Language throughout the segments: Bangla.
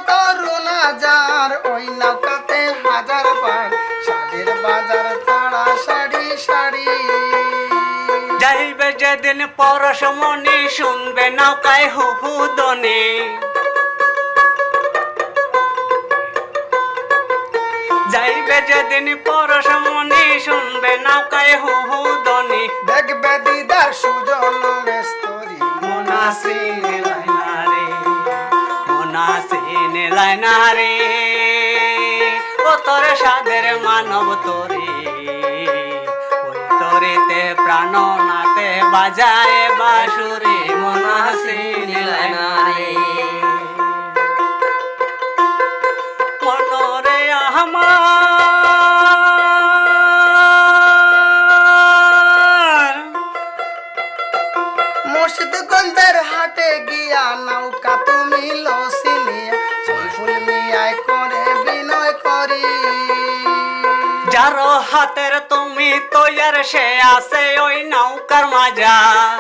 করুণা যার ওই নৌকাতে হাজার বার সাদের বাজার তাড়া সারি সারি যাইবে যেদিন পরশমণি শুনবে নৌকায় হু হু দনি যাইবে যেদিন পরশমণি শুনবে নৌকায় হু হু দনি দেখবে দিদার সুজন মেস্তরি মনাসিন লাইনারে মনাসিন লাইনারে ও তোর সাদের মানব তোরে ওই তোরেতে প্রাণ নাতে বাজায় বাঁশুরি মনাসিন লাইনারে মনরে আমার মুর্শিদগঞ্জের হাটে গিয়া নৌকা তুমি লসিনিয়া জয়ফুল মিয়ায় করে বিনয় করি যার হাতের তুমি তৈয়ার সে আছে ওই নৌকার মাজার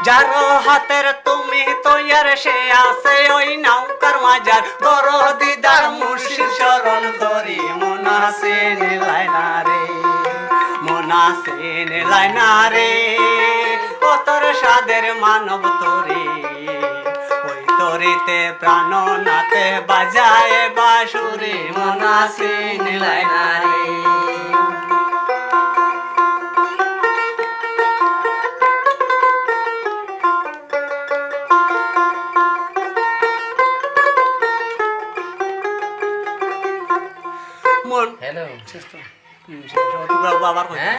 যার হাতের তুমি তৈয়ার সে আছে ওই নৌকার মাজার বড় দিদার মুর্শিদ শরণ করি মনাসিন লাইনারে মনাসিন লাইনারে ও তোর সাদের মানব তোরে ওই তোরিতে প্রাণ নাতে বাজায় বাঁশুরি মনাসিন লাইনারে মন হ্যালো বাবার